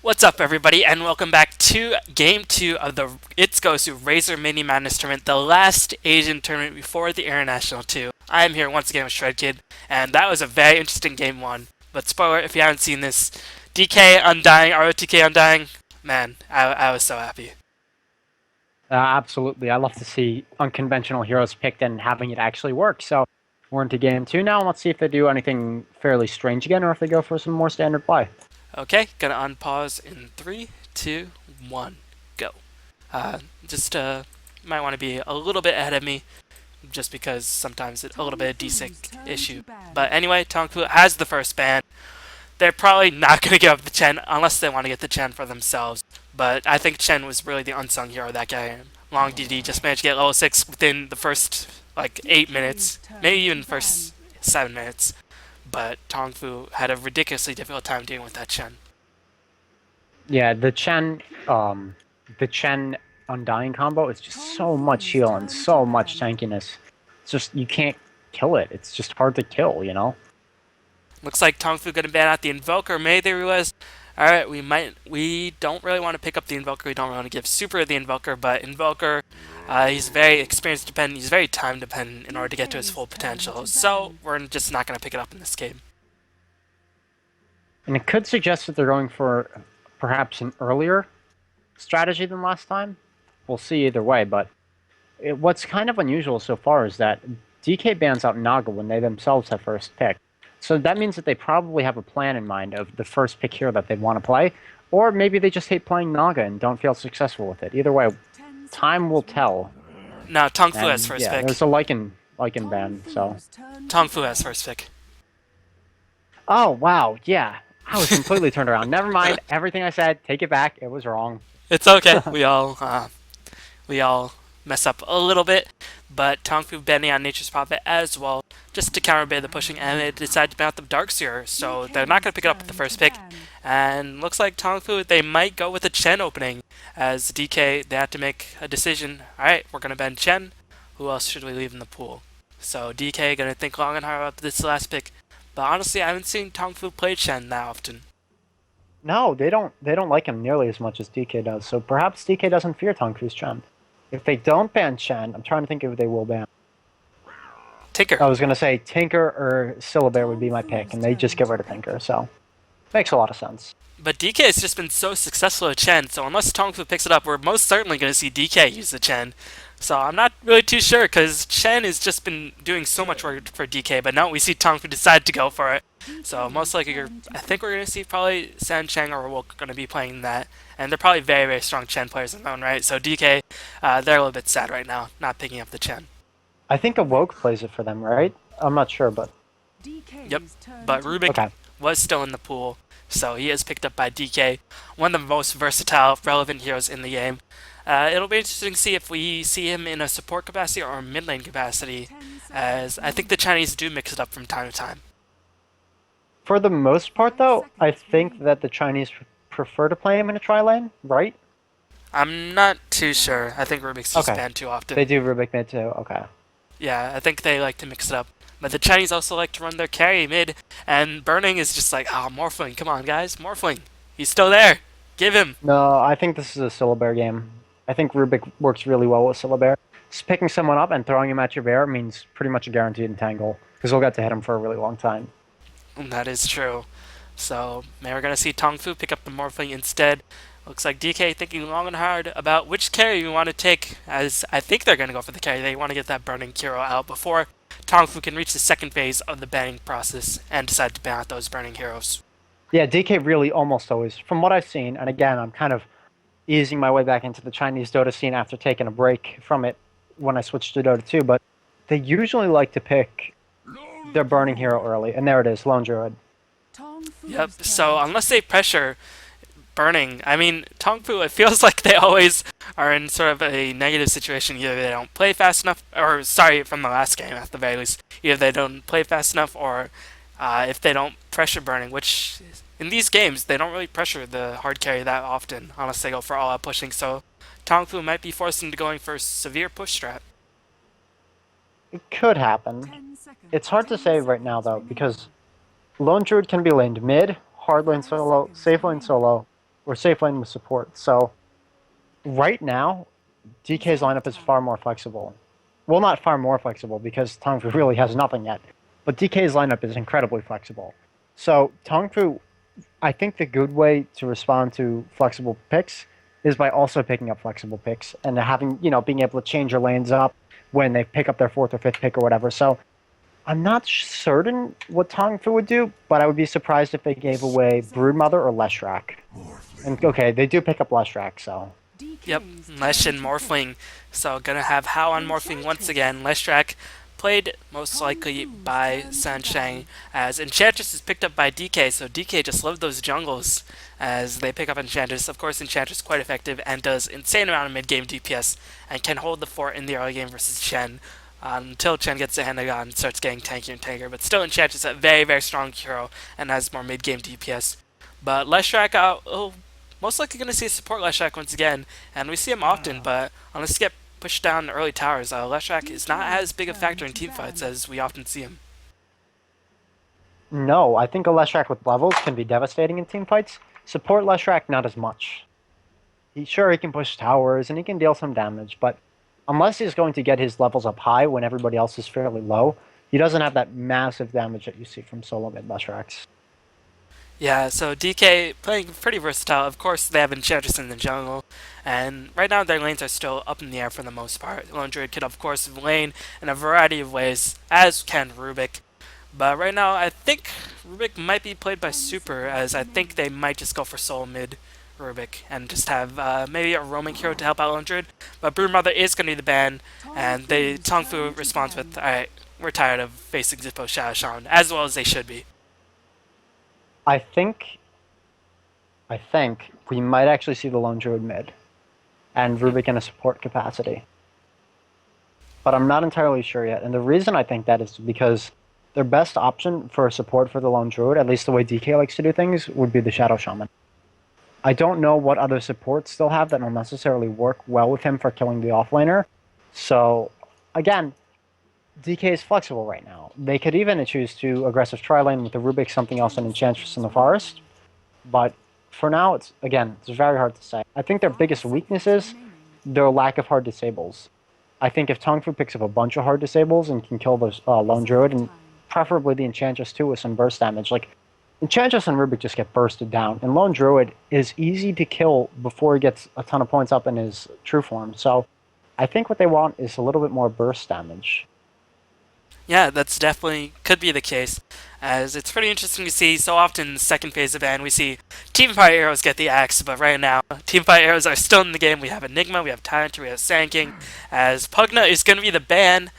What's up, everybody, and welcome back to Game 2 of the ItsGosu Razer MiniMadness tournament, the last Asian tournament before the International 2. I am here once again with ShredKid, and that was a very interesting Game 1. But spoiler, if you haven't seen this, DK Undying, ROTK Undying, man, I was so happy. Absolutely. I love to see unconventional heroes picked and having it actually work. So we're into game two now, and let's see if they do anything fairly strange again or if they go for some more standard play. Okay, gonna unpause in 3, 2, 1, go. Just might want to be a little bit ahead of me, just because sometimes it's a little bit of desync issue. But anyway, TongFu has the first ban. They're probably not going to give up the Chen unless they want to get the Chen for themselves. But I think Chen was really the unsung hero of that game. Long DD just managed to get level 6 within the first, 8 minutes, maybe even first 7 minutes. But TongFu had a ridiculously difficult time dealing with that Chen. Yeah, the Chen Undying combo is just so much heal and so much tankiness. It's just, you can't kill it. It's just hard to kill, you know? Looks like TongFu gonna ban out the Invoker. Maybe they realized, alright, we don't really want to pick up the Invoker. We don't really want to give Super the Invoker, but Invoker, he's very experience dependent. He's very time dependent in order to get to his full potential. So we're just not gonna pick it up in this game. And it could suggest that they're going for perhaps an earlier strategy than last time. We'll see either way, but what's kind of unusual so far is that DK bans out Naga when they themselves have first pick. So that means that they probably have a plan in mind of the first pick hero that they want to play, or maybe they just hate playing Naga and don't feel successful with it. Either way, time will tell. Now TongFu has And first yeah, pick. there's a Lycan ban, so. TongFu has first pick. Oh, wow, yeah. I was completely turned around. Never mind, everything I said, take it back, it was wrong. It's okay. We all mess up a little bit, but TongFu banning on Nature's Prophet as well, just to counterbalance the pushing, and they decide to ban out the Darkseer, so they're not going to pick it up with the first pick. And looks like TongFu, they might go with a Chen opening, as DK, they have to make a decision. Alright, we're going to ban Chen. Who else should we leave in the pool? So DK going to think long and hard about this last pick. But honestly, I haven't seen TongFu play Chen that often. No, they don't like him nearly as much as DK does, so perhaps DK doesn't fear TongFu's Chen. If they don't ban Chen, I'm trying to think if they will ban. Tinker. I was going to say Tinker or Syllabear would be my pick, and they just get rid of Tinker, so makes a lot of sense. But DK has just been so successful at Chen, so unless TongFu picks it up, we're most certainly going to see DK use the Chen. So I'm not really too sure, because Chen has just been doing so much work for DK, but now we see TongFu decide to go for it. So most likely, I think we're going to see probably San Cheng or Woke going to be playing that. And they're probably very, very strong Chen players in their own right. So DK, they're a little bit sad right now, not picking up the Chen. I think Awoke plays it for them, right? I'm not sure, but... Yep, but Rubik Okay. was still in the pool, so he is picked up by DK, one of the most versatile, relevant heroes in the game. It'll be interesting to see if we see him in a support capacity or a mid lane capacity, as I think the Chinese do mix it up from time to time. For the most part, though, I think that the Chinese prefer to play him in a tri-lane, right? I'm not too sure. I think Rubik's just banned too often. They do Rubik mid too, okay. Yeah, I think they like to mix it up. But the Chinese also like to run their carry mid, and Burning is just like, Morphling, come on guys, Morphling. He's still there. Give him. No, I think this is a Syllabear game. I think Rubik works really well with Syllabear. Just picking someone up and throwing him at your bear means pretty much a guaranteed entangle, because we'll get to hit him for a really long time. That is true. So, maybe we're going to see TongFu pick up the Morphling instead. Looks like DK thinking long and hard about which carry we want to take, as I think they're going to go for the carry. They want to get that Burning Hero out before TongFu can reach the second phase of the banning process and decide to ban out those Burning Heroes. Yeah, DK really almost always, from what I've seen, and again, I'm kind of easing my way back into the Chinese Dota scene after taking a break from it when I switched to Dota 2, but they usually like to pick their Burning Hero early, and there it is, Lone Druid. Yep, so unless they pressure Burning, I mean, TongFu, it feels like they always are in sort of a negative situation. Either they don't play fast enough, or sorry, from the last game at the very least, either they don't play fast enough, or if they don't pressure Burning, which in these games, they don't really pressure the hard carry that often, unless they go for all-out pushing, so TongFu might be forced into going for severe push strat. It could happen. It's hard to say right now, though, because Lone Druid can be laned mid, hard lane solo, safe lane solo, or safe lane with support. So right now, DK's lineup is far more flexible. Well, not far more flexible because TongFu really has nothing yet, but DK's lineup is incredibly flexible. So TongFu, I think the good way to respond to flexible picks is by also picking up flexible picks and having, being able to change your lanes up when they pick up their fourth or fifth pick or whatever. So I'm not certain what TongFu would do, but I would be surprised if they gave away Broodmother or Leshrac. And okay, they do pick up Leshrac, so. Yep, Lesh and Morphling. So gonna have How on Morphling once again. Leshrac played most likely by Sanshang, as Enchantress is picked up by DK, so DK just loved those jungles as they pick up Enchantress. Of course, Enchantress quite effective and does insane amount of mid-game DPS and can hold the fort in the early game versus Chen. Until Chen gets the Hendagon and starts getting tankier and tankier, but still Enchantress a very, very strong hero and has more mid-game DPS. But Leshrac, most likely going to see a support Leshrac once again, and we see him often, but unless you get pushed down early towers, Leshrac is not as big a factor in teamfights as we often see him. No, I think a Leshrac with levels can be devastating in teamfights. Support Leshrac, not as much. He can push towers and he can deal some damage, but unless he's going to get his levels up high when everybody else is fairly low, he doesn't have that massive damage that you see from solo mid Leshracs. Yeah, so DK playing pretty versatile. Of course, they have Enchantress in the jungle, and right now their lanes are still up in the air for the most part. Lone Druid can, of course, lane in a variety of ways, as can Rubik. But right now, I think Rubik might be played by Super, as I think they might just go for solo mid Rubik and just have maybe a roaming hero to help out Lone Druid. But Broodmother is going to be the ban, and TongFu responds with, "Alright, we're tired of facing Zippo Shadow Shaman," as well as they should be. I think we might actually see the Lone Druid mid and Rubik in a support capacity. But I'm not entirely sure yet. And the reason I think that is because their best option for support for the Lone Druid, at least the way DK likes to do things, would be the Shadow Shaman. I don't know what other supports they'll have that will necessarily work well with him for killing the offlaner. So, again, DK is flexible right now. They could even choose to aggressive tri-lane with the Rubik, something else, and Enchantress in the forest. But for now, it's very hard to say. I think their biggest weakness is their lack of hard disables. I think if TongFu picks up a bunch of hard disables and can kill the Lone Druid, and preferably the Enchantress too with some burst damage, like Enchantress and Rubik just get bursted down, and Lone Druid is easy to kill before he gets a ton of points up in his true form. So I think what they want is a little bit more burst damage. Yeah, that's definitely could be the case, as it's pretty interesting to see. So often in the second phase of ban, we see Teamfight Arrows get the axe, but right now, Teamfight Arrows are still in the game. We have Enigma, we have Tyrant, we have Sandking, as Pugna is going to be the ban.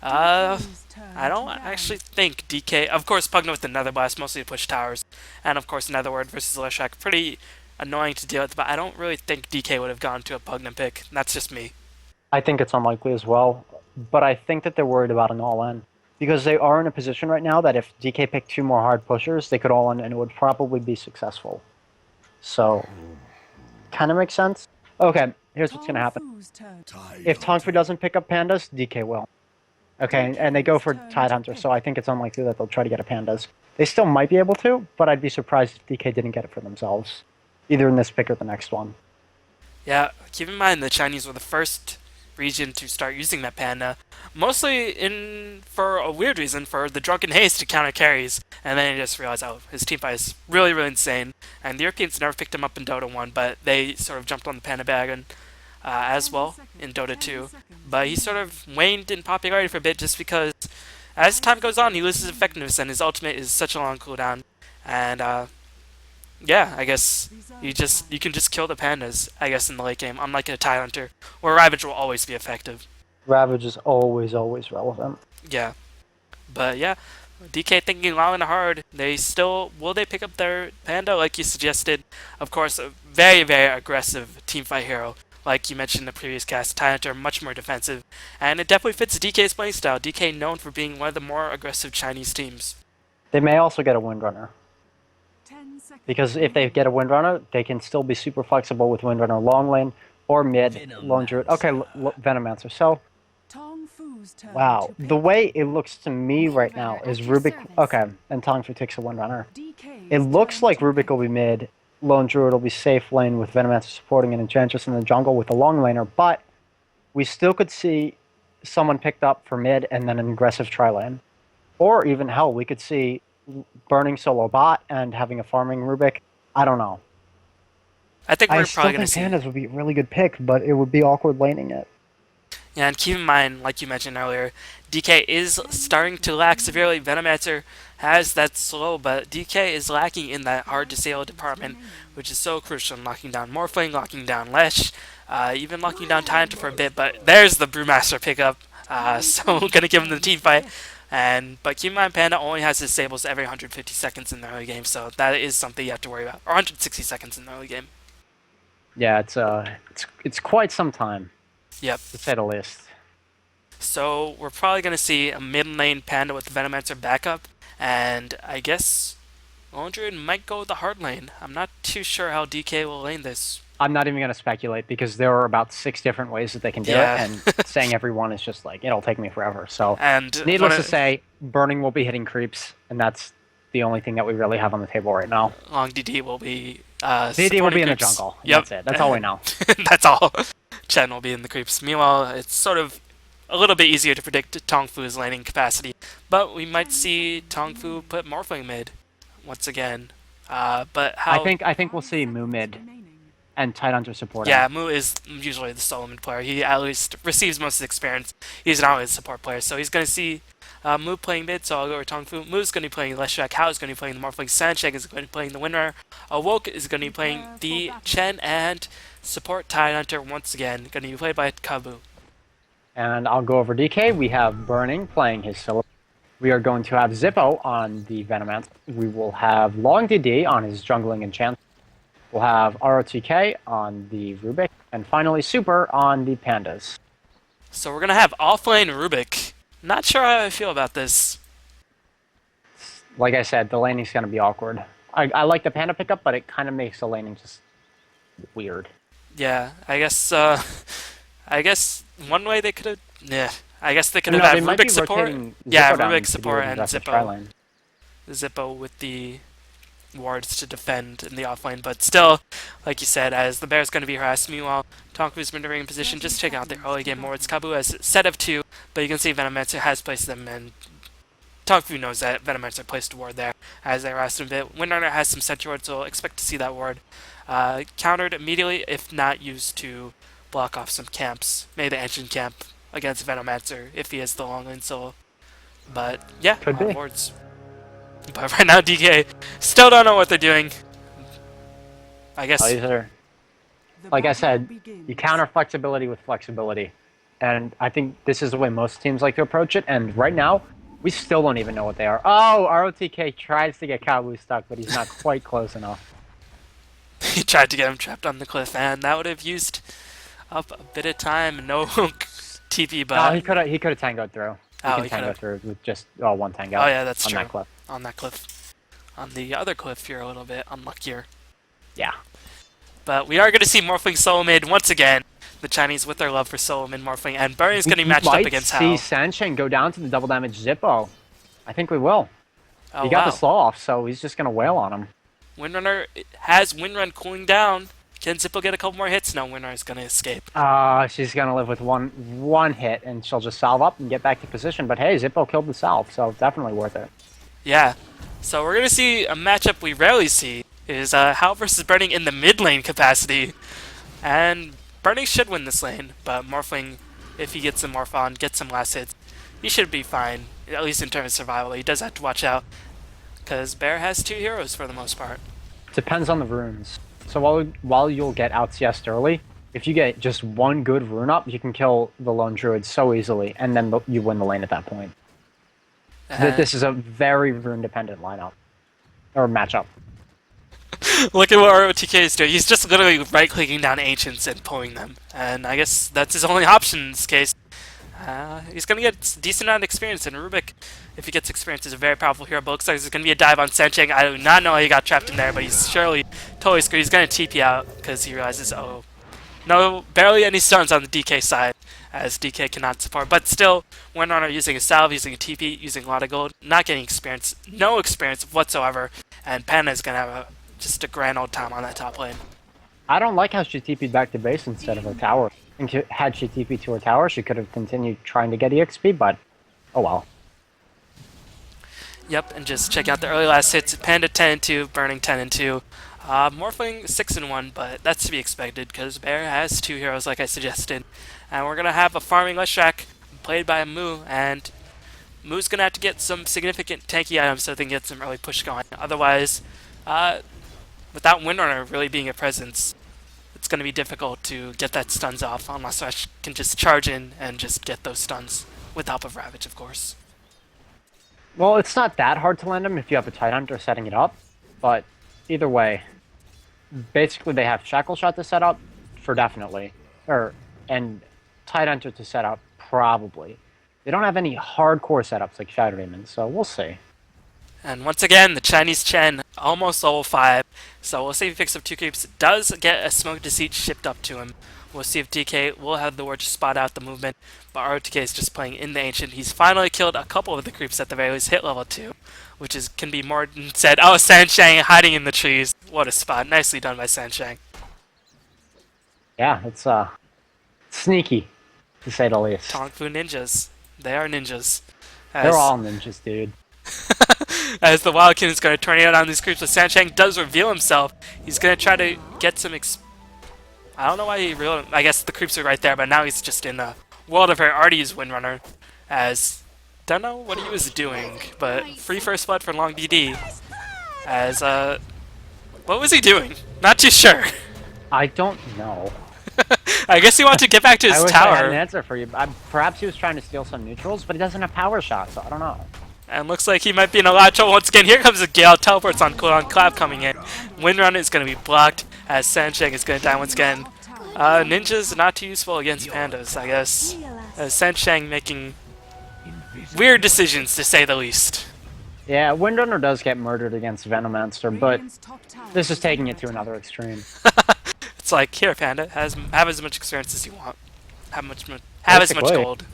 I don't actually think DK... Of course, Pugna with the Nether Blast, mostly to push towers, and of course Nether Ward versus Leshrac, pretty annoying to deal with, but I don't really think DK would have gone to a Pugna pick. That's just me. I think it's unlikely as well, but I think that they're worried about an all-in. Because they are in a position right now that if DK picked 2 more hard pushers, they could all in and it would probably be successful. So, kind of makes sense. Okay, here's what's going to happen. If TongFu doesn't pick up Pandas, DK will. Okay, and they go for Tidehunter, so I think it's unlikely that they'll try to get a Pandas. They still might be able to, but I'd be surprised if DK didn't get it for themselves. Either in this pick or the next one. Yeah, keep in mind the Chinese were the first region to start using that panda, mostly for a weird reason, for the Drunken Haste to counter carries, and then he just realized, oh, his teamfight is really, really insane, and the Europeans never picked him up in Dota 1, but they sort of jumped on the panda wagon as well in Dota 2, but he sort of waned in popularity for a bit just because as time goes on, he loses effectiveness, and his ultimate is such a long cooldown, and yeah, I guess you can just kill the pandas, I guess, in the late game, unlike a Tidehunter, where Ravage will always be effective. Ravage is always relevant. Yeah. But yeah, DK thinking long and hard. Will they pick up their panda like you suggested? Of course, a very, very aggressive teamfight hero. Like you mentioned in the previous cast, Tidehunter much more defensive. And it definitely fits DK's playing style. DK known for being one of the more aggressive Chinese teams. They may also get a Windrunner. Because if they get a Windrunner, they can still be super flexible with Windrunner long lane or mid, Lone Druid. Okay, Venomancer. So, wow. The way it looks to me right now is Rubik... Okay, and TongFu takes a Windrunner. It looks like Rubik will be mid, Lone Druid will be safe lane with Venomancer supporting an Enchantress in the jungle with a long laner, but we still could see someone picked up for mid and then an aggressive tri-lane. Or even, hell, we could see burning solo bot and having a farming Rubik. I don't know. I think I we're still probably going to think see. Pandas would be a really good pick, but it would be awkward laning it. Yeah, and keep in mind, like you mentioned earlier, DK is starting to lack severely. Venomancer has that slow, but DK is lacking in that hard to sail department, which is so crucial in locking down Morphling, locking down Lesh, even locking down Tyrant for a bit. But there's the Brewmaster pickup, so gonna give him the team fight. But keep in mind, Panda only has his sables every 150 seconds in the early game, so that is something you have to worry about, or 160 seconds in the early game. Yeah, it's quite some time, Yep. to say the least. So we're probably going to see a mid lane Panda with the Venomancer backup, and I guess Lone Druid might go the hard lane. I'm not too sure how DK will lane this. I'm not even going to speculate because there are about 6 different ways that they can do it, Yeah, and saying every one is just like, it'll take me forever. So, and needless to say, Burning will be hitting creeps, and that's the only thing that we really have on the table right now. Long DD will be DD will be in the creeps. jungle. Yep, That's it. That's all we know. That's all. Chen will be in the creeps. Meanwhile, it's sort of a little bit easier to predict TongFu's laning capacity, but we might see TongFu put Morphling mid once again. But how? I think we'll see Moo mid and Tidehunter supporting. Yeah, Mu is usually the solo mid player. He at least receives most of the experience. He's not always a support player, so he's going to see Mu playing mid, so I'll go with TongFu. Mu's going to be playing Leshak, Hao is going to be playing the Morphling, Sansheng is going to be playing the Winrar, Awoke is going to be playing the Chen, and support Tidehunter once again, going to be played by Kabu. And I'll go over DK. We have Burning playing his solo. We are going to have Zippo on the Venomancer. We will have Long DD on his jungling enchant. We'll have ROTK on the Rubik, and finally Super on the Pandas. So we're going to have offlane Rubik. Not sure how I feel about this. Like I said, the laning's going to be awkward. I like the Panda pickup, but it kind of makes the laning just weird. Yeah, I guess one way they could have. Yeah, I guess they could have No, had they might be Rubik support. rotating Yeah, Zippo down Rubik to support do and aggressive Zippo. tri-lane. Zippo with the wards to defend in the offlane, but still, like you said, as the Bear's going to be harassed. Meanwhile, Tonku's maneuvering in position, just check out the early game wards. Kabu has a set of 2, but you can see Venomancer has placed them, and Tongfu knows that Venomancer placed a ward there as they harassed him a bit. Windrunner has some sentry wards, so expect to see that ward countered immediately, if not used to block off some camps. Maybe the engine camp against Venomancer if he has the long lane solo. But yeah, Could be. wards. But right now, DK still don't know what they're doing. I guess. These are, like I said, you counter flexibility with flexibility. And I think this is the way most teams like to approach it. And right now, we still don't even know what they are. Oh, ROTK tries to get Kabu stuck, but he's not quite close enough. He tried to get him trapped on the cliff, and that would have used up a bit of time. No TP, but No, he could have tangoed through. He can tango through with just one tango. Oh yeah, that's on true. that cliff. On that cliff. On the other cliff, you're a little bit unluckier. Yeah. But we are going to see Morphling solo mid once again. The Chinese with their love for solo mid Morphling, and Burry's going to be matched up against Hao. We might see Sansheng go down to the double damage Zippo. I think we will. Oh, he got wow. the slow off, so he's just going to wail on him. Windrunner has Windrun cooling down. Can Zippo get a couple more hits? No, Windrunner's going to escape. She's going to live with one hit, and she'll just salve up and get back to position. But hey, Zippo killed the salve, so definitely worth it. Yeah. So we're going to see a matchup we rarely see. Is Hao versus Burning in the mid lane capacity. And Burning should win this lane, but Morphling, if he gets some Morph on, gets some last hits, he should be fine, at least in terms of survival. He does have to watch out, because Bear has 2 heroes for the most part. Depends on the runes. So while you'll get out CS early, if you get just one good rune up, you can kill the Lone Druid so easily, and then you win the lane at that point. This is a very rune-dependent lineup. Or matchup. Look at what ROTK is doing. He's just literally right-clicking down Ancients and pulling them. And I guess that's his only option in this case. He's going to get a decent amount of experience, and Rubik, if he gets experience, is a very powerful hero. But looks like there's going to be a dive on Sancheng. I do not know how he got trapped in there, but he's surely totally screwed. He's going to TP out because he realizes, oh, no, barely any stuns on the DK side, as DK cannot support. But still, Windrunner using a salve, using a TP, using a lot of gold, not getting experience, no experience whatsoever, and Panda is going to have a just a grand old time on that top lane. I don't like how she TP'd back to base instead of her tower. I think had she TP'd to her tower, she could have continued trying to get EXP, but oh well. Yep, and just check out the early last hits. Panda 10-2, Burning 10-2. Morphling 6-1, but that's to be expected because Bear has 2 heroes like I suggested. And we're going to have a farming Leshrac played by Moo, and Moo's going to have to get some significant tanky items so they can get some early push going. Otherwise, without Windrunner really being a presence, it's going to be difficult to get that stuns off unless Thresh can just charge in and just get those stuns with the help of Ravage, of course. Well, it's not that hard to land them if you have a Tidehunter setting it up, but either way, basically they have Shackle Shot to set up for definitely, and Tidehunter to set up probably. They don't have any hardcore setups like Shadow Demon, so we'll see. And once again, the Chinese Chen, almost level 5, so we'll see if he picks up 2 creeps. Does get a Smoke Deceit shipped up to him. We'll see if DK will have the word to spot out the movement, but ROTK is just playing in the Ancient. He's finally killed a couple of the creeps at the very least, hit level 2, which can be more than said. Oh, Sanshang hiding in the trees. What a spot. Nicely done by Sanshang. Yeah, it's sneaky, to say the least. TongFu ninjas. They are ninjas. They're all ninjas, dude. As the Wildkin is going to tornado down these creeps, but Sanshang does reveal himself. He's going to try to get some I don't know why he revealed him. I guess the creeps are right there, but now he's just in a world of hurt. Already used Windrunner, as don't know what he was doing, but free first blood for long DD. As what was he doing? Not too sure. I don't know. I guess he wanted to get back to his I wish tower. I had an answer for you. Perhaps he was trying to steal some neutrals, but he doesn't have power shot, so I don't know. And looks like he might be in a lot of trouble once again. Here comes a Gale, teleports on cooldown, Clap coming in. Windrunner is going to be blocked as Sanshang is going to die once again. Ninjas not too useful against pandas, I guess. Sanshang making weird decisions, to say the least. Yeah, Windrunner does get murdered against Venomancer, but this is taking it to another extreme. It's like, here, Panda, have as much experience as you want. Have as much gold.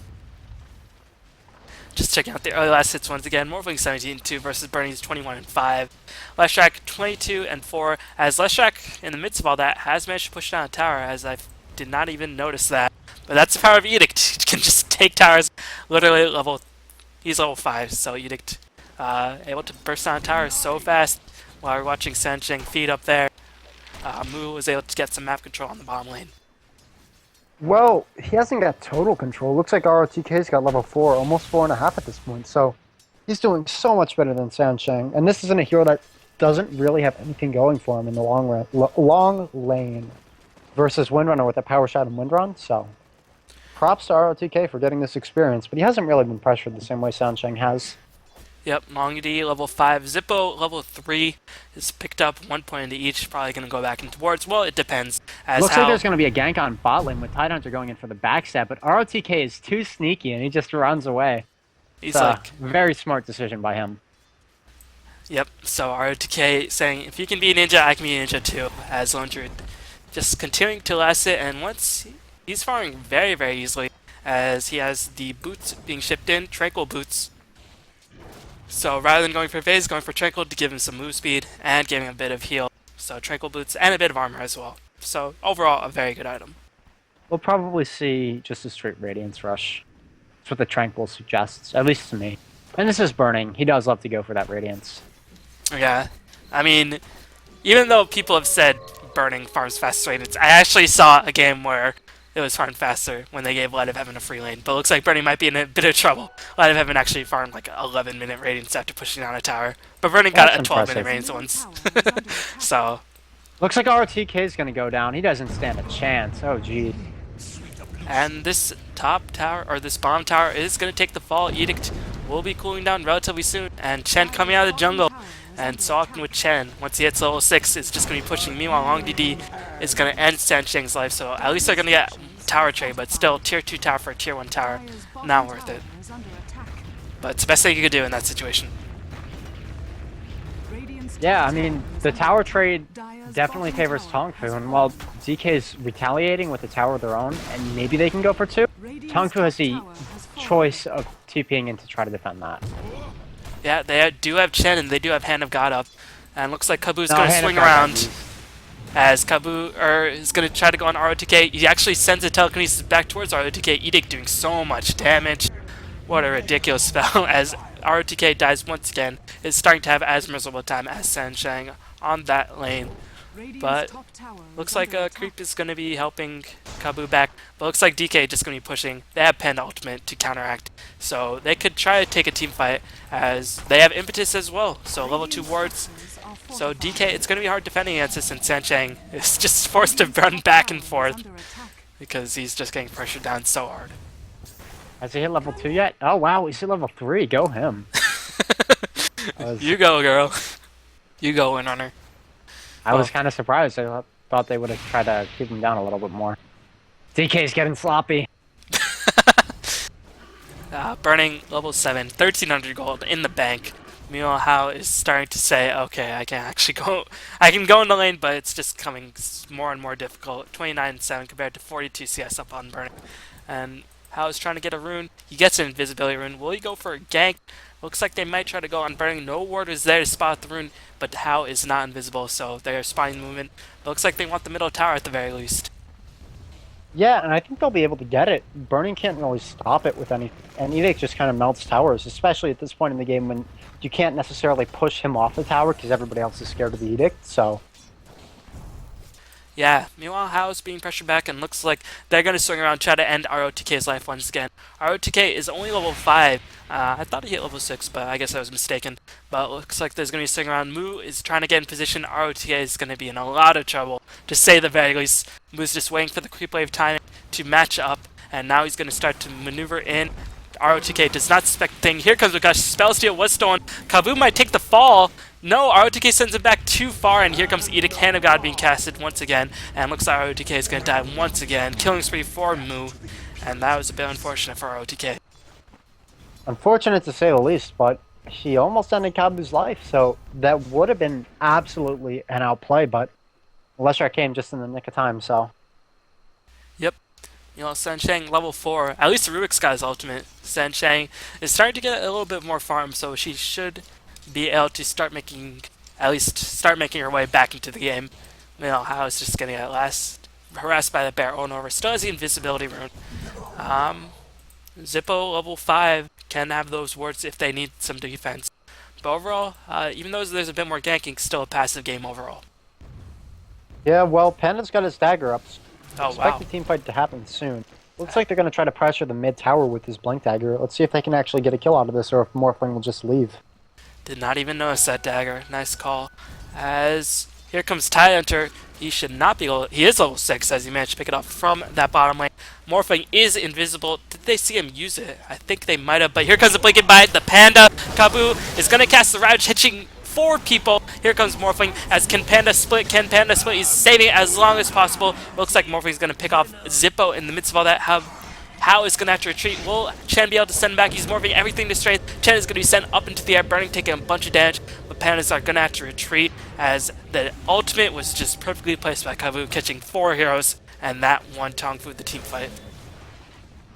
Just checking out the early last hits once again. Morphling 17-2 versus Bernie's 21-5. Leshrac 22-4. As Leshrac, in the midst of all that, has managed to push down a tower, as I did not even notice that. But that's the power of Edict. He can just take towers literally level. He's level 5, so Edict able to burst down towers so fast while we're watching Sanshang feed up there. Mu was able to get some map control on the bottom lane. Well, he hasn't got total control. Looks like ROTK's got level 4, almost 4.5 at this point. So he's doing so much better than Sanshang. And this isn't a hero that doesn't really have anything going for him in the long lane versus Windrunner with a power shot and Windrun. So props to ROTK for getting this experience, but he hasn't really been pressured the same way Sanshang has. Yep, Longity level 5, Zippo level 3 is picked up 1 point into each, probably going to go back into wards. Well, it depends. Looks like there's going to be a gank on bot lane with Tidehunter going in for the backstab, but ROTK is too sneaky and he just runs away. He's it's like, a very smart decision by him. Yep, so ROTK saying, if you can be a ninja, I can be a ninja too, as Lone Druid just continuing to last it, and once he's farming very, very easily, as he has the boots being shipped in, Tranquil boots. So rather than going for phase, going for Tranquil to give him some move speed and give him a bit of heal. So Tranquil boots and a bit of armor as well. So overall, a very good item. We'll probably see just a straight Radiance rush. That's what the Tranquil suggests, at least to me. And this is Burning. He does love to go for that Radiance. Yeah, I mean, even though people have said Burning farms fast Radiance, I actually saw a game where it was farmed faster when they gave Light of Heaven a free lane. But it looks like Burning might be in a bit of trouble. Light of Heaven actually farmed like 11-minute Radiance after pushing down a tower. But Burning got a 12-minute Radiance once. So looks like RTK is going to go down. He doesn't stand a chance. Oh, gee. And this top tower, or this bottom tower, is going to take the fall. Edict will be cooling down relatively soon. And Chen coming out of the jungle. And Sawkin with Chen, once he hits level 6, is just going to be pushing. Meanwhile, Long DD is going to end Sanshang's life, so at least they're going to get tower trade, but still, tier 2 tower for a tier 1 tower, not worth it. But it's the best thing you could do in that situation. Yeah, I mean, the tower trade definitely favors TongFu, and while DK's retaliating with a tower of their own, and maybe they can go for 2, TongFu has the choice of TPing in to try to defend that. Yeah, they do have Chen, and they do have Hand of God up. And looks like Kabu's No, going to hand swing of God got around used. as Kabu is going to try to go on ROTK. He actually sends a telekinesis back towards ROTK. Edict doing so much damage. What a ridiculous spell as ROTK dies once again. Is starting to have as miserable time as Sansheng on that lane. But looks like Creep is going to be helping Kabu back. But looks like DK just going to be pushing. They have Pen Ultimate to counteract. So they could try to take a team fight as they have Impetus as well. So level 2 wards. So DK, it's going to be hard defending against this, and Sansheng is just forced to run back and forth because he's just getting pressured down so hard. Has he hit level 2 yet? Oh wow, he's at level 3. Go him. You go, girl. You go, Windrunner. I was kind of surprised. I thought they would have tried to keep him down a little bit more. DK's getting sloppy. Burning level 7, 1300 gold in the bank. Meanwhile, Hao is starting to say, okay, I can actually go. I can go in the lane, but it's just coming more and more difficult. 29-7 compared to 42 CS up on Burning. And Hao is trying to get a rune. He gets an invisibility rune. Will he go for a gank? Looks like they might try to go on Burning. No ward is there to spot the rune, but Hao is not invisible, so they're spotting movement. But looks like they want the middle tower at the very least. Yeah, and I think they'll be able to get it. Burning can't really stop it with any... And Edict just kind of melts towers, especially at this point in the game when you can't necessarily push him off the tower because everybody else is scared of the Edict, so... Yeah, meanwhile, Hao's being pressured back, and looks like they're going to swing around, try to end ROTK's life once again. ROTK is only level 5. I thought he hit level 6, but I guess I was mistaken. But it looks like there's going to be a swing around. Mu is trying to get in position. ROTK is going to be in a lot of trouble, to say the very least. Mu's just waiting for the creep wave timing to match up, and now he's going to start to maneuver in. ROTK does not suspect thing. Here comes Gush. Spell Steal was stolen. Kabu might take the fall. No, ROTK sends him back too far, and here comes Edict, Hand of God being casted once again, and looks like ROTK is going to die once again. Killing spree for Mu, and that was a bit unfortunate for ROTK. Unfortunate to say the least, but he almost ended Kabu's life, so that would have been absolutely an outplay, but Lesser came just in the nick of time, so... Yep. You know, Sansheng level 4, at least the Rubik's got his ultimate. Sansheng is starting to get a little bit more farm, so she should be able to start making her way back into the game. You know, Hao is just getting at last harassed by the bear over. Still has the invisibility rune. Zippo level 5 can have those wards if they need some defense. But overall, even though there's a bit more ganking, still a passive game overall. Yeah, well, Panda's got his dagger up. Oh, Expect wow. the team fight to happen soon. Looks like they're going to try to pressure the mid tower with his blink dagger. Let's see if they can actually get a kill out of this, or if Morphling will just leave. Did not even notice that dagger. Nice call. As here comes Tidehunter. He should not be level. He is level 6 as he managed to pick it up from that bottom lane. Morphling is invisible. Did they see him use it? I think they might have, but here comes the Blinking Bite. The Panda. Kabu is going to cast the Ravage, hitching 4 people. Here comes Morphling as Can Panda split? Can Panda split? He's saving it as long as possible. Looks like Morphling's going to pick off Zippo in the midst of all that. How is going to have to retreat? Will Chen be able to send him back? He's morphing everything to strength. Chen is going to be sent up into the air, Burning, taking a bunch of damage. But Pandas are going to have to retreat as the ultimate was just perfectly placed by Kavu, catching 4 heroes, and that won TongFu the team fight.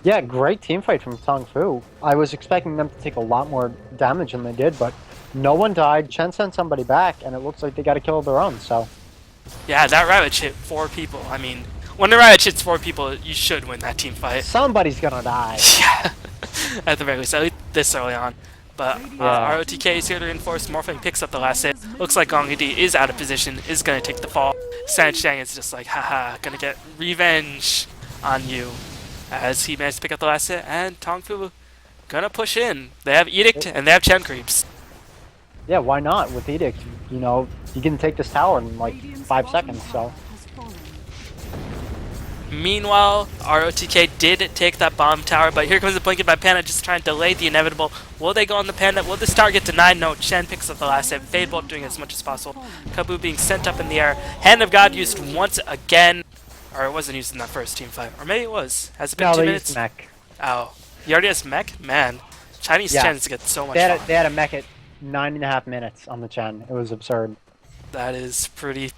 Yeah, great team fight from TongFu. I was expecting them to take a lot more damage than they did, but no one died. Chen sent somebody back, and it looks like they got a kill of their own, so... Yeah, that Ravage hit 4 people. I mean, when the Ravage hits 4 people, you should win that team fight. Somebody's gonna die. Yeah, at the very least, at least this early on. But ROTK is here to reinforce. Morphling picks up the last hit. Looks like Gongadi is out of position, is going to take the fall. Sansheng is just like, haha, gonna get revenge on you. As he managed to pick up the last hit, and TongFu gonna push in. They have Edict and they have Chen creeps. Yeah, why not? With Edict, you know, you can take this tower in like 5 seconds, so... Meanwhile, ROTK did take that bomb tower, but here comes the Blinking by Panda, just trying to delay the inevitable. Will they go on the Panda? Will this tower get denied? No, Chen picks up the last hit. Fade Bolt doing as much as possible. Kabu being sent up in the air. Hand of God used once again. Or it wasn't used in that first team fight. Or maybe it was. Has it been 2 minutes? Mech. Oh. He already has mech? Man. Chinese Chens get so much they fun. had a mech at 9.5 minutes on the Chen. It was absurd. That is pretty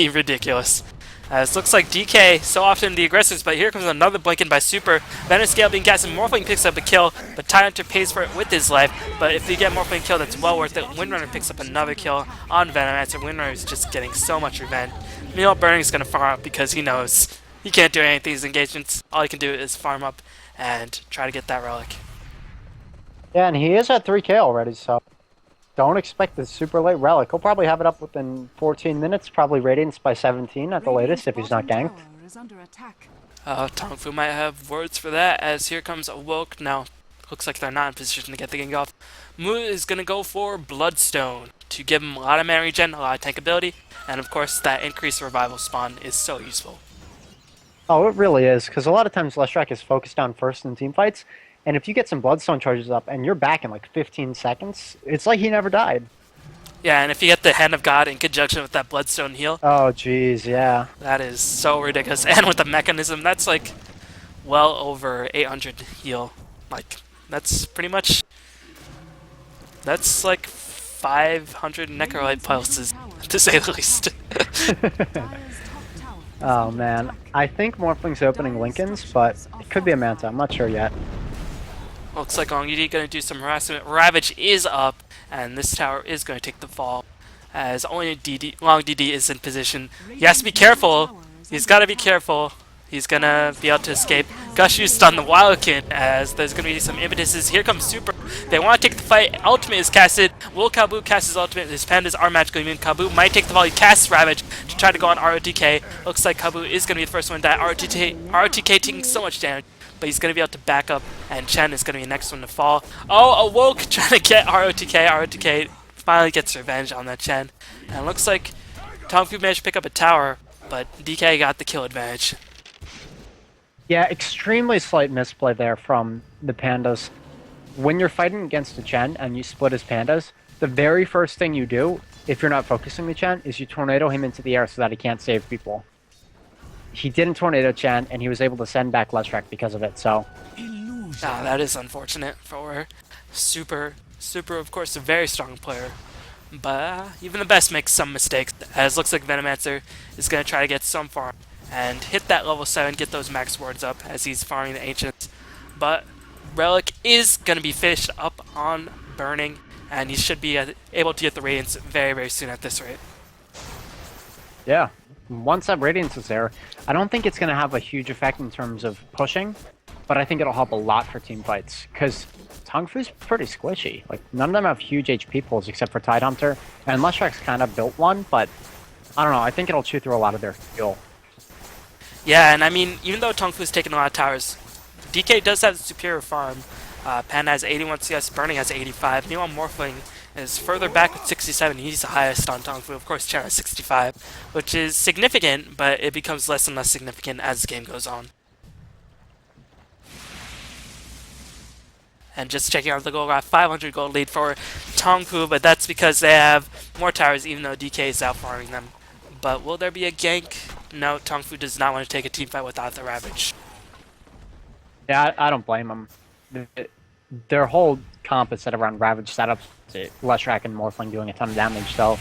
ridiculous. As looks like DK so often the aggressors, but here comes another blink by Super. Venom Scale being cast and Morphling picks up a kill, but Tidehunter pays for it with his life. But if you get Morphling kill, that's well worth it. Windrunner picks up another kill on Venomancer. Windrunner is just getting so much revenge. Meanwhile, Burning's going to farm up because he knows he can't do anything these engagements. All he can do is farm up and try to get that relic. Yeah, and he is at 3k already, so don't expect the super late relic. He'll probably have it up within 14 minutes, probably Radiance by 17 at the latest if he's not ganked. TongFu might have words for that, as here comes Awoke. Now, looks like they're not in position to get the gank off. Mu is going to go for Bloodstone to give him a lot of mana regen, a lot of tank ability, and of course that increased revival spawn is so useful. Oh, it really is, because a lot of times Leshrac is focused on first in team fights, and if you get some Bloodstone charges up and you're back in like 15 seconds, it's like he never died. Yeah, and if you get the Hand of God in conjunction with that Bloodstone heal, oh jeez, yeah. that is so ridiculous. And with the mechanism, that's like well over 800 heal. Like, that's pretty much, that's like 500 Necrolite pulses, to say the least. Oh man, I think Morphling's opening Lincoln's, but it could be a Manta, I'm not sure yet. Looks like Long DD going to do some harassment. Ravage is up, and this tower is going to take the fall, as only Long DD is in position. He has to be careful. He's got to be careful. He's going to be able to escape. Gushu's stun the Wildkin, as there's going to be some impetuses. Here comes Super. They want to take the fight. Ultimate is casted. Will Kabu cast his ultimate? His pandas are magically immune. Kabu might take the fall. He casts Ravage to try to go on ROTK. Looks like Kabu is going to be the first one to die. ROTK taking so much damage, but he's going to be able to back up, and Chen is going to be the next one to fall. Oh, Awoke trying to get ROTK. ROTK finally gets revenge on that Chen. And it looks like TongFu managed to pick up a tower, but DK got the kill advantage. Yeah, extremely slight misplay there from the pandas. When you're fighting against a Chen and you split his pandas, the very first thing you do, if you're not focusing the Chen, is you tornado him into the air so that he can't save people. He didn't tornado Chen, and he was able to send back Leshrac because of it, so... that is unfortunate for Super. Super, of course, a very strong player. But even the best makes some mistakes, as looks like Venomancer is going to try to get some farm and hit that level 7, get those max wards up as he's farming the Ancients. But Relic is going to be finished up on Burning, and he should be able to get the Radiance very, very soon at this rate. Yeah, once that Radiance is there, I don't think it's going to have a huge effect in terms of pushing, but I think it'll help a lot for team fights, because TongFu's pretty squishy. Like, none of them have huge HP pools except for Tidehunter, and Leshrac's kind of built one, but I don't know, I think it'll chew through a lot of their fuel. Yeah, and I mean, even though TongFu's taken a lot of towers, DK does have the superior farm. Panda has 81 CS, Burning has 85. Meanwhile, Morphling is further back with 67. He's the highest on TongFu. Of course, Chen has 65, which is significant, but it becomes less and less significant as the game goes on. And just checking out the gold graph, 500 gold lead for TongFu, but that's because they have more towers, even though DK is out farming them. But will there be a gank? No, TongFu does not want to take a team fight without the Ravage. Yeah, I don't blame them. Their whole comp is set around Ravage setups, Leshrac and Morphling doing a ton of damage, so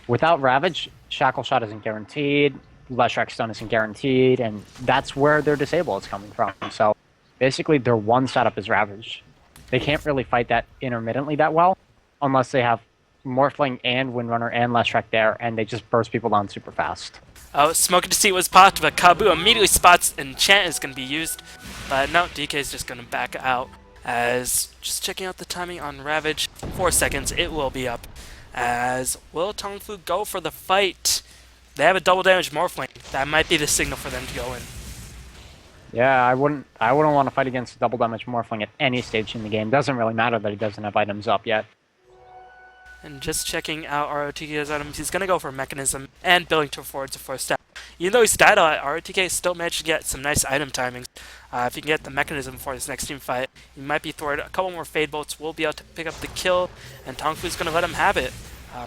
without Ravage, Shackle Shot isn't guaranteed, Leshrac stun isn't guaranteed, and that's where their disable is coming from. So basically their one setup is Ravage. They can't really fight that intermittently that well, unless they have Morphling and Windrunner and Leshrac there, and they just burst people down super fast. Oh, Smoking to see was popped, but Kabu immediately spots Enchant is going to be used. But no, DK is just going to back out. As just checking out the timing on Ravage, 4 seconds, it will be up. As will TongFu go for the fight? They have a double damage Morphling. That might be the signal for them to go in. Yeah, I wouldn't want to fight against double damage Morphling at any stage in the game. Doesn't really matter that he doesn't have items up yet. And just checking out ROTK's items, he's going to go for Mechanism and Building to Forwards a first step. Even though he's died a lot, ROTK still managed to get some nice item timings. If you can get the Mechanism for this next team fight, you might be thwarted. A couple more Fade Bolts will be able to pick up the kill, and TongFu's going to let him have it.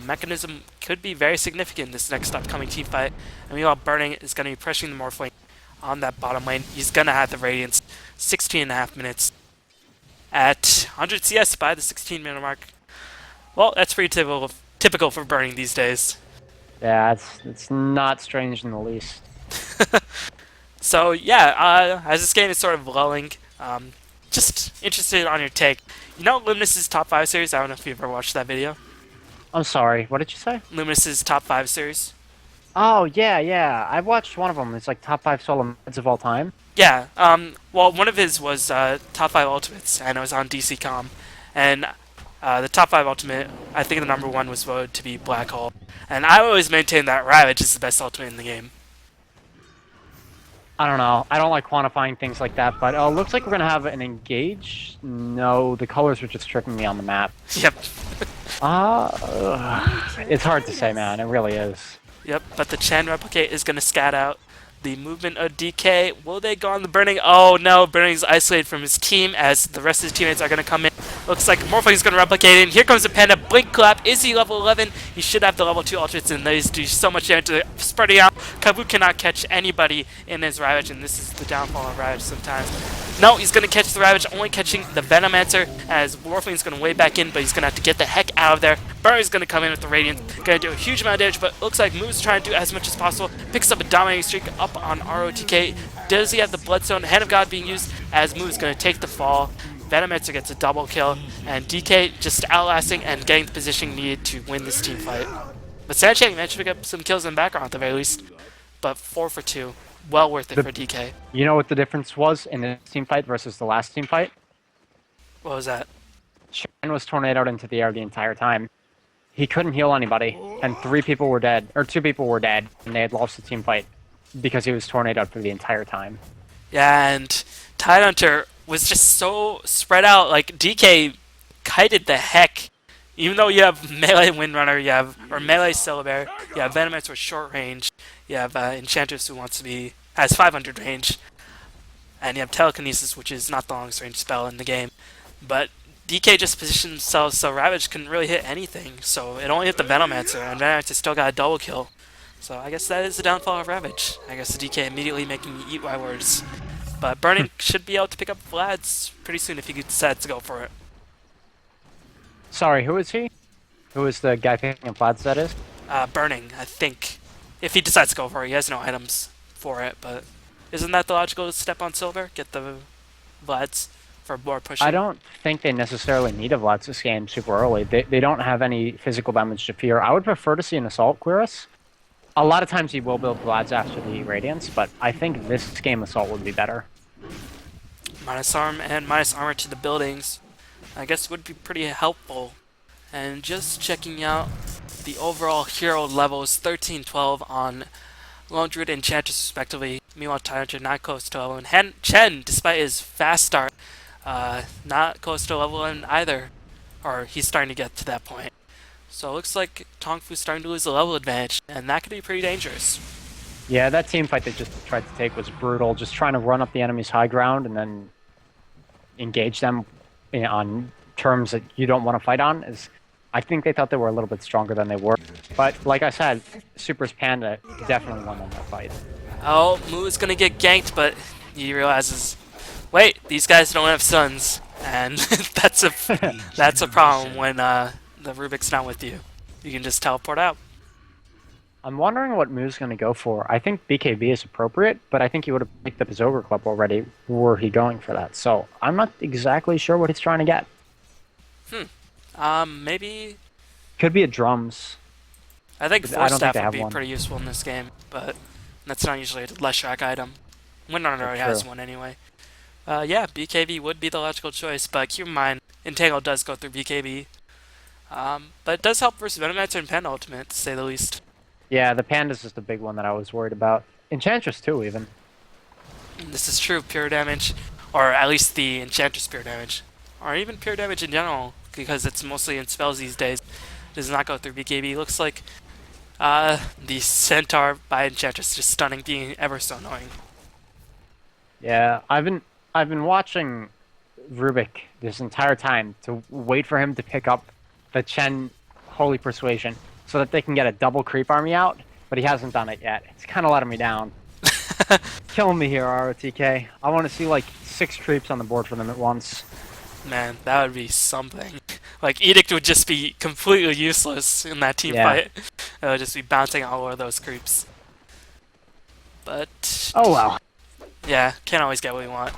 Mechanism could be very significant in this next upcoming team fight. And meanwhile, Burning is going to be pressuring the Morphling on that bottom lane. He's going to have the Radiance. 16.5 minutes at 100 CS by the 16-minute mark. Well, that's pretty typical for Burning these days. Yeah, it's not strange in the least. So yeah, as this game is sort of lulling, just interested on your take. You know Luminous' top 5 series? I don't know if you've ever watched that video. I'm sorry. What did you say? Luminous' top 5 series. Oh yeah, yeah. I watched one of them. It's like top 5 solo mods of all time. Yeah, well, one of his was top 5 ultimates, and it was on DC Com. And the top 5 ultimate, I think the number 1 was voted to be Black Hole. And I always maintain that Ravage is the best ultimate in the game. I don't know. I don't like quantifying things like that, but looks like we're gonna have an engage. No, the colors are just tricking me on the map. Yep. It's hard to say, man. It really is. Yep, but the Chen replicate is going to scat out the movement of DK. Will they go on the Burning? Oh no, Burning's isolated from his team as the rest of his teammates are going to come in. Looks like Morphling's going to replicate in. Here comes the Panda. Blink Clap. Is he level 11? He should have the level 2 ultimates, and these do so much damage to the spreading out. Kabu cannot catch anybody in his Ravage, and this is the downfall of Ravage sometimes. No, he's going to catch the Ravage, only catching the Venomancer, as Morphling's going to way back in, but he's going to have to get the heck out of there. Burning's going to come in with the Radiant, going to do a huge amount of damage, but looks like Moo's trying to do as much as possible. Picks up a dominating streak up on ROTK. Does he have the Bloodstone? Hand of God being used, as Moo's going to take the fall. Venomancer gets a double kill, and DK just outlasting and getting the position needed to win this team fight. But Sancheng managed to pick up some kills in the background at the very least, but 4 for 2. Well worth it for DK. You know what the difference was in this team fight versus the last team fight? What was that? Shen was tornadoed into the air the entire time. He couldn't heal anybody, and 3 people were dead, or 2 people were dead, and they had lost the team fight because he was tornadoed for the entire time. Yeah, and Tidehunter was just so spread out. Like, DK kited the heck. Even though you have melee Windrunner, you have or melee Syllabear, you have Venomancer with short range, you have Enchantress who has 500 range, and you have Telekinesis, which is not the longest range spell in the game. But DK just positioned himself so Ravage couldn't really hit anything, so it only hit the Venomancer, and Venomancer still got a double kill. So I guess that is the downfall of Ravage. I guess the DK immediately making me eat my words. But Burning should be able to pick up Vlad's pretty soon if he decides to go for it. Sorry, who is he? Who is the guy picking up Vlad's, that is? Burning, I think. If he decides to go for it, he has no items for it, but isn't that the logical step on Silver? Get the Vlad's for more pushing? I don't think they necessarily need a Vlad's this game super early. They don't have any physical damage to fear. I would prefer to see an Assault Quirus. A lot of times he will build Vlad's after the Radiance, but I think this game Assault would be better. Minus arm and minus armor to the buildings, I guess would be pretty helpful. And just checking out the overall hero levels, 13-12 on Lone Druid and Enchantress respectively. Meanwhile, Tidehunter not close to level 1. Chen, despite his fast start, not close to level 1 either. Or he's starting to get to that point. So it looks like TongFu's starting to lose the level advantage, and that could be pretty dangerous. Yeah, that team fight they just tried to take was brutal. Just trying to run up the enemy's high ground and then engage them on terms that you don't want to fight on. I think they thought they were a little bit stronger than they were. But like I said, Super's Panda definitely won on that fight. Oh, Moo's gonna get ganked, but he realizes, wait, these guys don't have sons, and that's a problem when the Rubik's not with you. You can just teleport out. I'm wondering what Moo's going to go for. I think BKB is appropriate, but I think he would have picked up his Ogre Club already were he going for that. So I'm not exactly sure what he's trying to get. Maybe... Could be a Drums. I think I Force don't think Staff they would have be one. pretty useful in this game, but that's not usually a less track item. Windrunner already has one anyway. Yeah, BKB would be the logical choice, but keep in mind, Entangle does go through BKB. But it does help versus Venomancer and Panda Ultimate, to say the least. Yeah, the Panda's just the big one that I was worried about. Enchantress too, even. This is true, pure damage, or at least the Enchantress pure damage, or even pure damage in general, because it's mostly in spells these days. Does not go through BKB. Looks like the Centaur by Enchantress just stunning, being ever so annoying. Yeah, I've been watching Rubik this entire time to wait for him to pick up the Chen Holy Persuasion so that they can get a double creep army out, but he hasn't done it yet. It's kind of letting me down. Killing me here, ROTK. I want to see like 6 creeps on the board for them at once. Man, that would be something. Like, Edict would just be completely useless in that team Yeah. fight. It would just be bouncing all over those creeps. But, Oh well. yeah, can't always get what we want.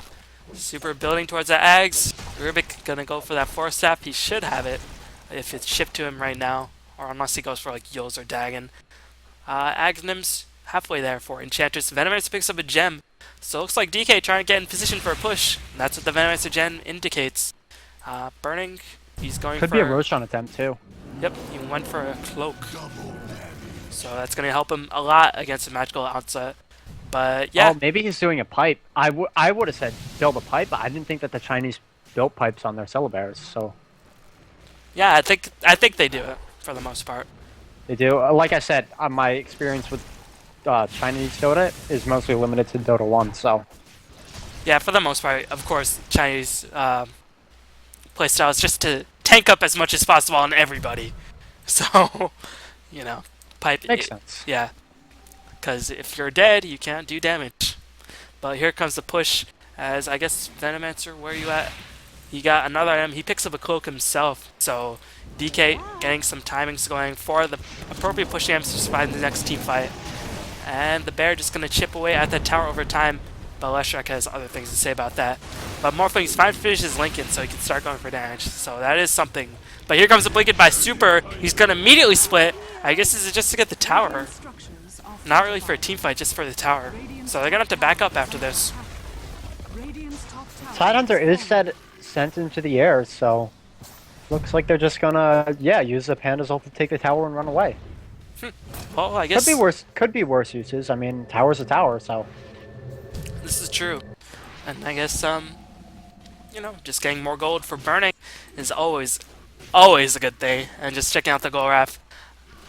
Super building towards that Ags. Rubik gonna go for that Force Staff. He should have it if it's shipped to him right now. Or unless he goes for, like, Yos or Dagon. Agnim's halfway there for Enchantress. Venomancer picks up a gem. So it looks like DK trying to get in position for a push. And that's what the Venomancer gem indicates. Burning, he's going Could for... be a Roshan attempt too. Yep, he went for a cloak. So that's going to help him a lot against a magical outset. But yeah, Oh, maybe he's doing a pipe. I would have said build a pipe, but I didn't think that the Chinese built pipes on their Celebears, so yeah, I think they do it for the most part. they do. Like I said, my experience with Chinese Dota is mostly limited to Dota 1, so Yeah, for the most part, of course, Chinese playstyle is just to tank up as much as possible on everybody. So, you know, pipe. makes sense. Yeah, because if you're dead, you can't do damage. But here comes the push, as I guess Venomancer, where are you at? He got another item. He picks up a cloak himself. So DK getting some timings going for the appropriate push jams to survive the next team fight. And the bear just going to chip away at that tower over time. But Leshrac has other things to say about that. But Morphling's fine to finish his Lincoln, so he can start going for damage. So that is something. But here comes the Blinken by Super. He's going to immediately split. I guess this is just to get the tower. Not really for a team fight, just for the tower. So they're going to have to back up after this. Tidehunter is sent into the air, so looks like they're just gonna use the Panda's ult to take the tower and run away. Well, I guess Could be worse uses. I mean, tower's a tower, so this is true. And I guess you know, just getting more gold for burning is always a good thing. And just checking out the gold graph.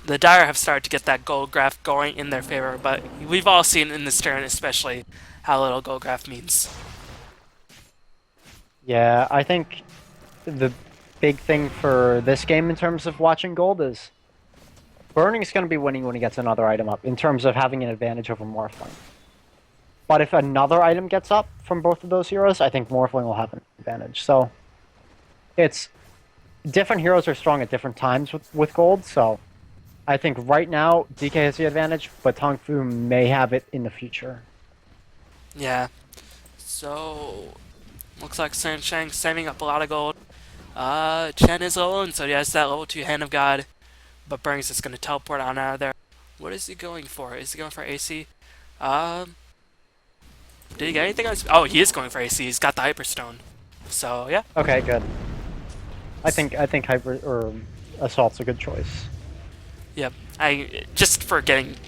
The Dire have started to get that gold graph going in their favor, but we've all seen in this turn especially how little gold graph means. yeah, I think the big thing for this game in terms of watching gold is Burning's going to be winning when he gets another item up in terms of having an advantage over Morphling. But if another item gets up from both of those heroes, I think Morphling will have an advantage. So it's different heroes are strong at different times with gold, so I think right now DK has the advantage, but TongFu may have it in the future. Yeah. So looks like Sanshang saving up a lot of gold. Chen is alone, so he has that level 2 Hand of God. But Burning's just gonna teleport on out of there. What is he going for? Is he going for AC? Did he get anything else? Oh, he is going for AC. He's got the Hyperstone. So yeah. Okay, good. I think Hyper or Assault's a good choice. Yep. Just for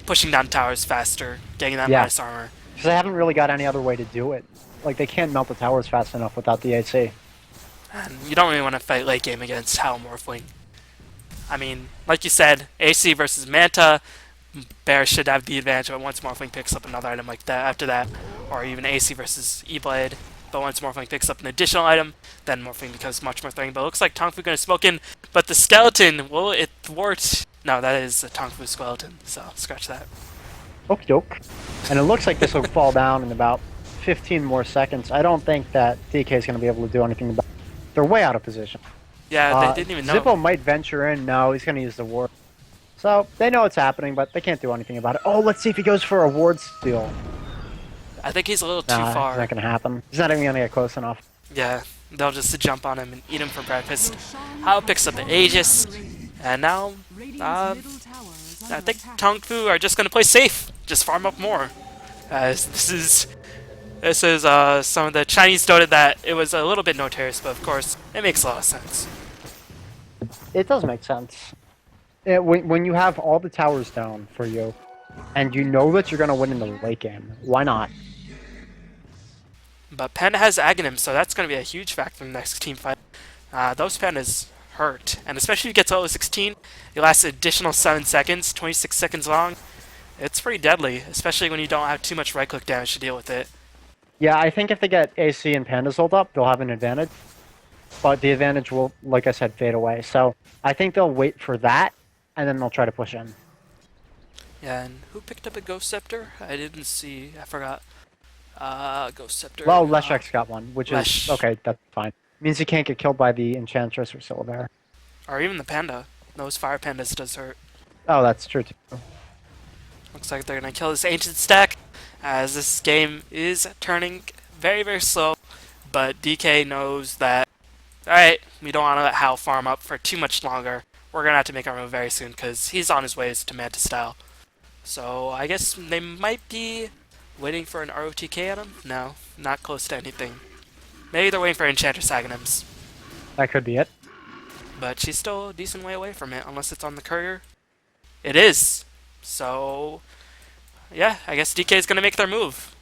pushing down towers faster, getting that Yeah. minus armor. Because they haven't really got any other way to do it. Like, they can't melt the towers fast enough without the AC. And you don't really want to fight late game against Howl Morphling. I mean, like you said, AC versus Manta, Bear should have the advantage, but once Morphling picks up another item like that after that, or even AC versus E-Blade, but once Morphling picks up an additional item, then Morphling becomes much more threatening. But it looks like TongFu going to smoke in, but the skeleton, will it thwart? No, that is a TongFu skeleton, so scratch that. Okie doke. And it looks like this will fall down in about 15 more seconds. I don't think that DK is going to be able to do anything about it. They're way out of position. Yeah, they didn't even know. Zippo might venture in. No, he's going to use the ward. So they know it's happening, but they can't do anything about it. Oh, let's see if he goes for a ward steal. I think he's a little too Nah, far. it's not going to happen. He's not even going to get close enough. Yeah, they'll just jump on him and eat him for breakfast. Howl picks up the Aegis, and now, I think TongFu are just going to play safe. Just farm up more. This is some of the Chinese Dota that it was a little bit notorious, but of course, it makes a lot of sense. It does make sense. When you have all the towers down for you, and you know that you're going to win in the late game, why not? But Panda has Aghanim, so that's going to be a huge factor in the next team fight. Those Pandas hurt, and especially if you get to level 16, it lasts an additional 7 seconds, 26 seconds long. It's pretty deadly, especially when you don't have too much right-click damage to deal with it. Yeah, I think if they get AC and Pandas ult up, they'll have an advantage. But the advantage will, like I said, fade away. So I think they'll wait for that, and then they'll try to push in. Yeah, and who picked up a Ghost Scepter? I didn't see. I forgot. Ghost Scepter. Well, Leshrac's got one, which Lesh. is okay. That's fine. Means he can't get killed by the Enchantress or Syllabar. Or even the panda. Those fire pandas does hurt. Oh, that's true too. Looks like they're gonna kill this ancient stack, as this game is turning very, very slow. But DK knows that, alright, we don't want to let Hal farm up for too much longer. We're gonna have to make our move very soon, because he's on his ways to Manta style. So I guess they might be waiting for an ROTK at him? No, not close to anything. Maybe they're waiting for Enchantress Aghanims. That could be it. But she's still a decent way away from it, unless it's on the courier. It is! So, yeah, I guess DK is going to make their move.